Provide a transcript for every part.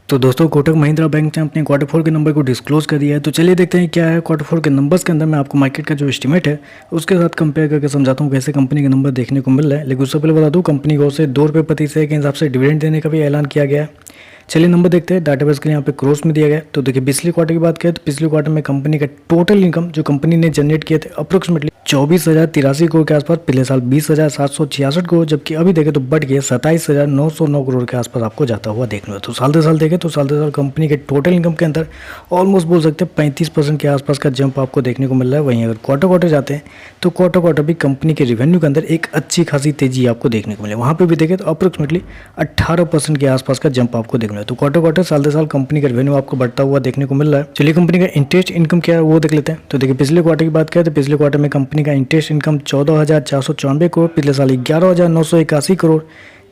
तो दोस्तों कोटक महिंद्रा बैंक ने अपने क्वार्टर फोर के नंबर को डिस्क्लोज कर दिया है। तो चलिए देखते हैं क्या है क्वार्टर फोर के नंबर्स के अंदर। मैं आपको मार्केट का जो एस्टीमेट है उसके साथ कंपेयर करके समझाता हूँ कैसे कंपनी के नंबर देखने को मिल रहा है। लेकिन उससे पहले बता दूँ, कंपनी को से ₹2 प्रति शेयर के हिसाब से डिविडेंड देने का भी ऐलान किया गया है। चलिए नंबर देखते हैं। डाटाबेस के यहाँ पे क्रोस में दिया गया है। तो देखिए पिछले क्वार्टर की बात करें तो पिछले क्वार्टर में कंपनी का टोटल इनकम जो कंपनी ने जनरेट किए थे अप्रोक्सीमेटली 24,083 करोड़ के आसपास, पिछले साल 20,766 करोड़, जबकि अभी देखें तो बढ़ के 27,909 करोड़ के आसपास आपको जाता हुआ देखने में। तो साल दर साल देखें तो साल दर साल कंपनी के टोटल इनकम के अंदर ऑलमोस्ट बोल सकते हैं 35% के आसपास का जंप आपको देखने को मिल रहा है। वहीं अगर क्वार्टर क्वार्टर जाते हैं तो क्वार्टर क्वार्टर भी कंपनी के रेवेन्यू के अंदर एक अच्छी खासी तेजी आपको देखने को मिले। वहाँ पे भी देखें तो अप्रोक्सीमेटली 18% के आसपास का जंप आपको देखने को मिला। तो क्वार्टर क्वार्टर साल दर साल कंपनी का रेवेन्यू आपको बढ़ता हुआ देखने को मिल रहा है। चलिए कंपनी का इंटरेस्ट इनकम क्या है वो देख लेते हैं। तो देखिए पिछले क्वार्टर की बात करें तो पिछले क्वार्टर में कंपनी का इंटरेस्ट इनकम 14,494 करोड़, पिछले साल 11,981 करोड़,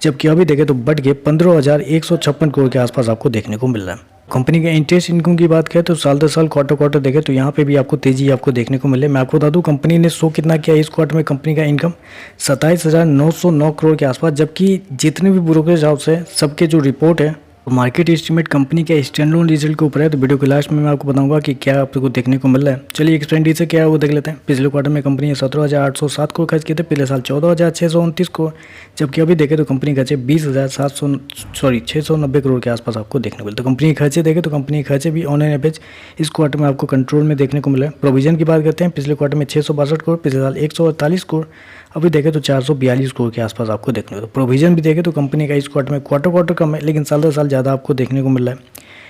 जबकि अभी देखें तो बढ़ के 15,156 करोड़ के आसपास आपको देखने को मिल रहा है। कंपनी के इंटरेस्ट इनकम की बात करें तो साल दर साल क्वार्टर क्वार्टर देखें तो यहाँ पे भी आपको तेजी आपको देखने को मिले। मैं आपको बता दूं कंपनी ने शो कितना किया इस क्वार्टर में। कंपनी का इनकम 27,909 करोड़ के आसपास, जबकि जितने भी ब्रोकरेज हाउस है सबके जो रिपोर्ट है मार्केट एस्टीमेट कंपनी के स्टैंडअलोन रिजल्ट के ऊपर है। तो वीडियो के लास्ट में मैं आपको बताऊंगा कि क्या आपको देखने को मिल रहा है। चलिए एक्सपेंडिचर क्या है वो देख लेते हैं। पिछले क्वार्टर में कंपनी ने 17,807 करोड़ खर्च किए थे, पिछले साल 14,629 करोड़, जबकि अभी देखें तो कंपनी खर्चे 690 करोड़ के आसपास आपको देखने को मिले। तो कंपनी के खर्चे देखें तो कंपनी के खर्चे भी ऑन एन एवरेज इस क्वार्टर में आपको कंट्रोल में देखने को मिला है। प्रोविजन की बात करते हैं, पिछले क्वार्टर में 662 करोड़, पिछले साल 148 करोड़, अभी देखें तो 442 करोड़ के आसपास आपको देखने को। तो प्रोविजन भी देखें तो कंपनी का इस क्वार्टर में क्वार्टर क्वार्टर कम है, लेकिन साल दर साल ज़्यादा आपको देखने को मिल रहा है।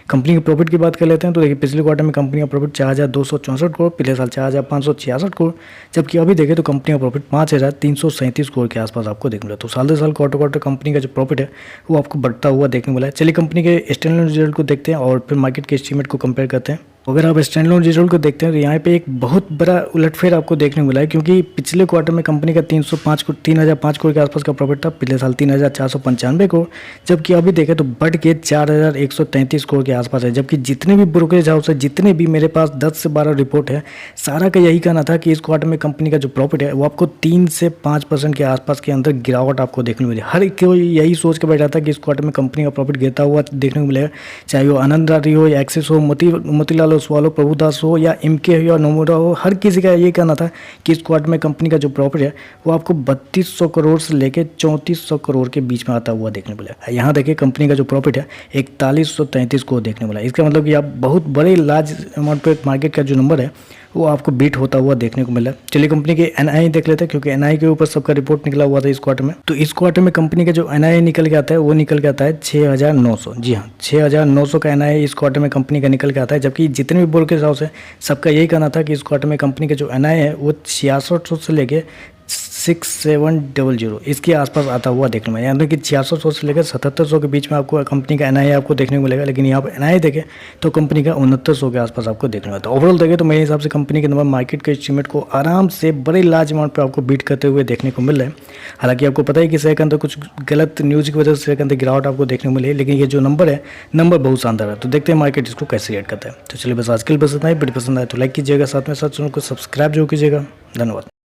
कंपनी के प्रॉफिट की बात कर लेते हैं तो देखिए पिछले क्वार्टर में कंपनी का प्रॉफिट 4,264 करोड़, पिछले साल 4,566 करोड़, जबकि अभी देखें तो कंपनी का प्रॉफिट 5,337 करोड़ के आसपास आपको देखने को मिला। तो साल दर साल क्वार्टर क्वार्टर कंपनी का जो प्रॉफिट है वो आपको बढ़ता हुआ देखने को मिला है। चलिए कंपनी के स्टैंडअलोन रिजल्ट को देखते हैं और फिर मार्केट के एस्टीमेट को कंपेयर करते हैं। अगर आप स्टैंडअलोन रिजल्ट को देखते हैं तो यहाँ पे एक बहुत बड़ा उलटफेर आपको देखने को मिला है, क्योंकि पिछले क्वार्टर में कंपनी का 3,005 करोड़ के आसपास का प्रॉफिट था, पिछले साल 3,495 करोड़, जबकि अभी देखें तो बढ़ के 4,133 करोड़ के आसपास है। जबकि जितने भी ब्रोकरेज हाउस है, जितने भी मेरे पास 10 से 12 रिपोर्ट है, सारा का यही कहना था कि इस क्वार्टर में कंपनी का जो प्रॉफिट है वो आपको 3 से 5% के आसपास के अंदर गिरावट आपको देखने को मिली। हर कोई यही सोच के बैठा था कि इस क्वार्टर में कंपनी का प्रॉफिट गिरता हुआ देखने को मिलेगा, चाहे वो आनंद राठी हो या एक्सिस हो, मोतीलाल ओसवाल हो, प्रभुदास हो या एमके हो या नोमुरा हो, हर किसी का ये कहना था कि इस क्वार्टर में कंपनी का जो प्रॉफिट है वो आपको 3200 करोड़ से लेकर 3400 करोड़ के बीच में आता हुआ देखने को मिला। यहाँ देखिए कंपनी का जो प्रॉफिट है 4133 करोड़ देखने को मिला। इसका मतलब कि आप बहुत बड़े लार्ज अमाउंट पे मार्केट का जो नंबर है वो आपको बीट होता हुआ देखने को मिला। चलिए कंपनी के एनआई देख लेते हैं, क्योंकि एनआई के ऊपर सबका रिपोर्ट निकला हुआ था इस क्वार्टर में। तो इस क्वार्टर में कंपनी का जो एनआई निकल के आता है वो निकल के आता है 6,900। जी हाँ, 6,900 का एनआई इस क्वार्टर में कंपनी का निकल के आता है, जबकि जितने भी ब्रोकरेज हाउस है सबका यही कहना था कि इस क्वार्टर में कंपनी का जो एनआई है वो 6600 से लेके 6700 इसके आसपास आता हुआ देखने में, यानी कि 6600 से लेकर 7700 के बीच में आपको कंपनी का एनआई आपको देखने को मिलेगा। लेकिन यहाँ पर एनआई देखें तो कंपनी का 6900 के आसपास आपको देखने को मिलता है। ओवरऑल देखें तो मेरे हिसाब से कंपनी के नंबर मार्केट के एस्टीमेट को आराम से बड़े लार्ज अमाउंट पर आपको बीट करते हुए देखने को मिल रहा है। हालांकि आपको पता है कि शेयर के अंदर कुछ गलत न्यूज़ की वजह से शेयर के अंदर गिरावट आपको देखने को मिली है, लेकिन ये जो नंबर है नंबर बहुत शानदार है। तो देखते हैं मार्केट इसको कैसे रिएक्ट करता है। तो चलिए बस आज के लिए बस इतना ही। वीडियो पसंद आए तो लाइक कीजिएगा, साथ में साथ चैनल को सब्सक्राइब जरूर कीजिएगा। धन्यवाद।